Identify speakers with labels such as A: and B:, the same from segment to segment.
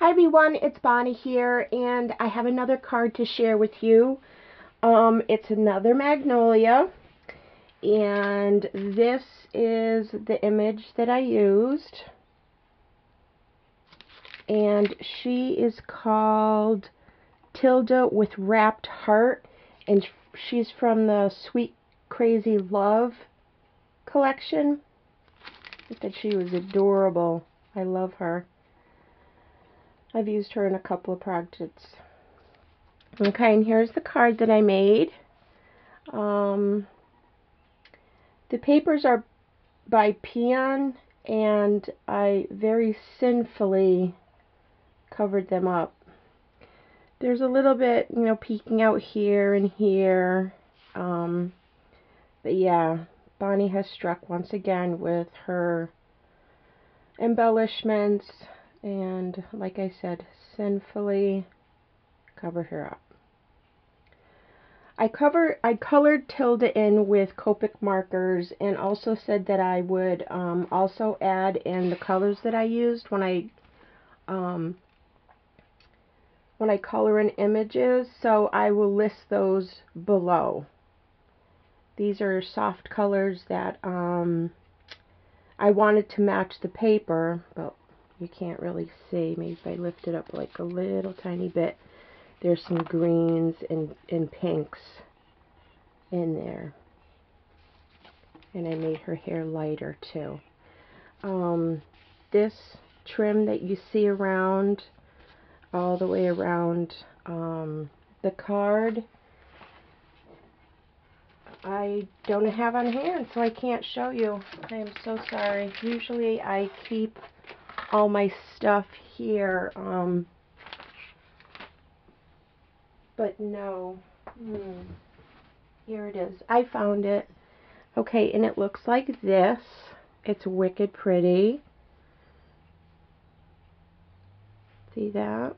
A: Hi everyone, it's Bonnie here, and I have another card to share with you. It's another magnolia, and this is the image that I used. And she is called Tilda with Wrapped Heart, and she's from the Sweet Crazy Love collection. I thought she was adorable. I love her. I've used her in a couple of projects. Okay, and here's the card that I made. The papers are by Peon, and I very sinfully covered them up. There's a little bit, peeking out here and here. But yeah, Bonnie has struck once again with her embellishments, and like I said, sinfully covered her up. I colored Tilda in with Copic markers, and also said that I would also add in the colors that I used when I color in images, so I will list those below. These are soft colors that I wanted to match the paper, but you can't really see. Maybe if I lift it up like a little tiny bit. There's some greens and pinks in there. And I made her hair lighter too. This trim that you see around, all the way around the card, I don't have on hand, so I can't show you. I am so sorry. Usually I keep all my stuff here, but no. Here it is. I found it. Okay, and it looks like this. It's wicked pretty. See that?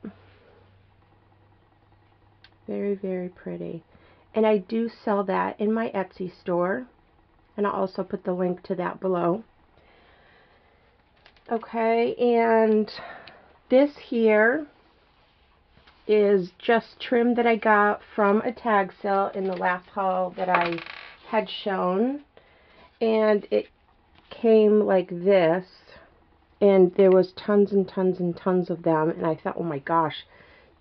A: Very, very pretty. And I do sell that in my Etsy store. And I'll also put the link to that below. Okay, and this here is just trim that I got from a tag sale in the last haul that I had shown, and it came like this, and there was tons and tons and tons of them, and I thought, oh my gosh,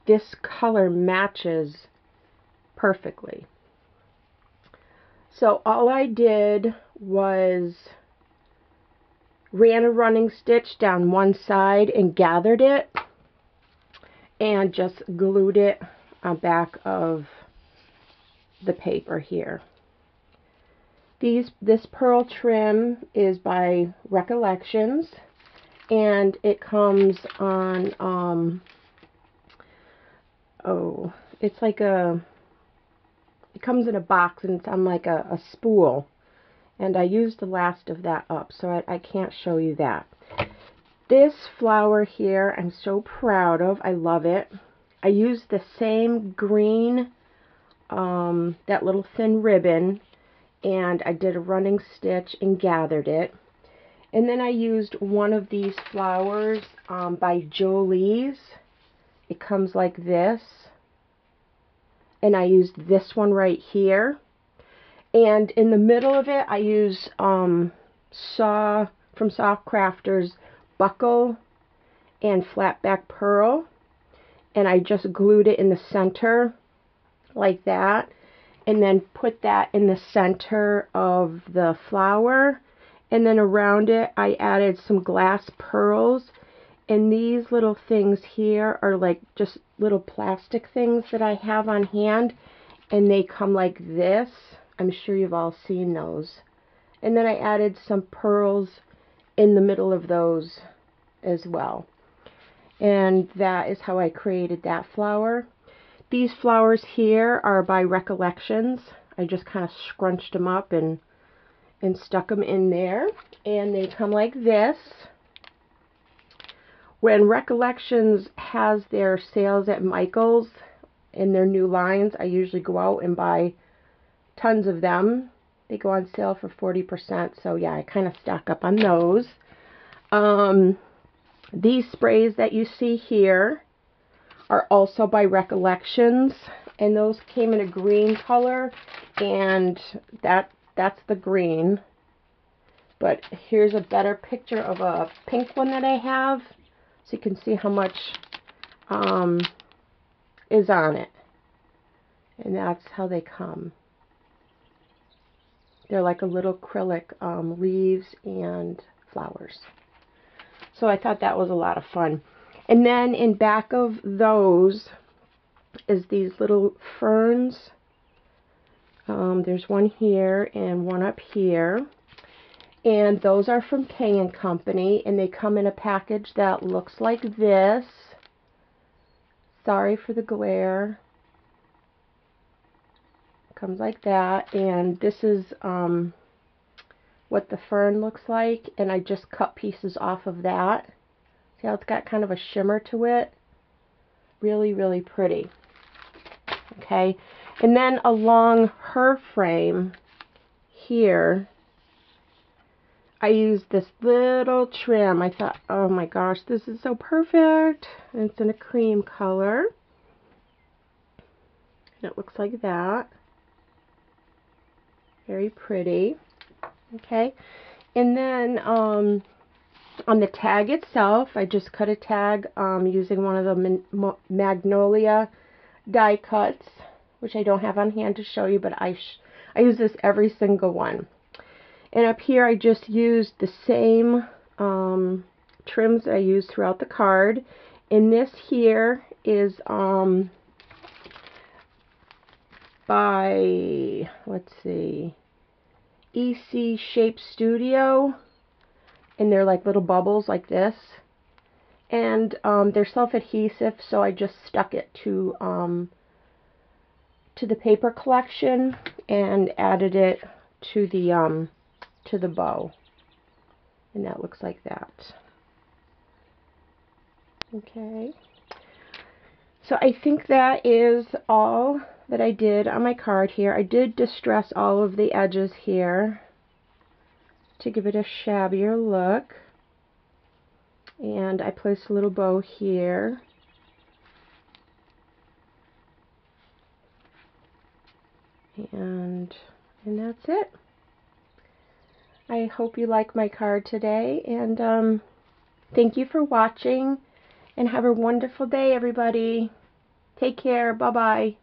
A: this color matches perfectly. So all I did was ran a running stitch down one side and gathered it, and just glued it on back of the paper here. This pearl trim is by Recollections, and it comes on it's like it comes in a box, and it's on like a spool, and I used the last of that up, so I can't show you that. This flower here, I'm so proud of. I love it. I used the same green, that little thin ribbon, and I did a running stitch and gathered it. And then I used one of these flowers by Jolie's. It comes like this. And I used this one right here. And in the middle of it, I used from Soft Crafters buckle and flat back pearl, and I just glued it in the center like that, and then put that in the center of the flower, and then around it I added some glass pearls, and these little things here are like just little plastic things that I have on hand, and they come like this. I'm sure you've all seen those. And then I added some pearls in the middle of those as well. And that is how I created that flower. These flowers here are by Recollections. I just kind of scrunched them up and stuck them in there. And they come like this. When Recollections has their sales at Michael's in their new lines, I usually go out and buy tons of them. They go on sale for 40%, so yeah, I kind of stock up on those. These sprays that you see here are also by Recollections, and those came in a green color, and that's the green. But here's a better picture of a pink one that I have, so you can see how much is on it. And that's how they come. They're like a little acrylic leaves and flowers. So I thought that was a lot of fun. And then in back of those is these little ferns. There's one here and one up here. And those are from King & Company, and they come in a package that looks like this. Sorry for the glare. Comes like that, and this is what the fern looks like, and I just cut pieces off of that. See how it's got kind of a shimmer to it? Really, really pretty. Okay, and then along her frame here, I used this little trim. I thought, oh my gosh, this is so perfect. And it's in a cream color. And it looks like that. Very pretty. Okay. And then on the tag itself, I just cut a tag using one of the Magnolia die cuts, which I don't have on hand to show you, but I use this every single one. And up here I just used the same trims that I used throughout the card. And this here is by, let's see, EC Shape Studio. And they're like little bubbles like this. And they're self-adhesive, so I just stuck it to the paper collection and added it to the bow, and that looks like that. Okay, so I think that is all that I did on my card here. I did distress all of the edges here to give it a shabbier look, and I placed a little bow here. And that's it. I hope you like my card today, and thank you for watching, and have a wonderful day, everybody. Take care. Bye-bye.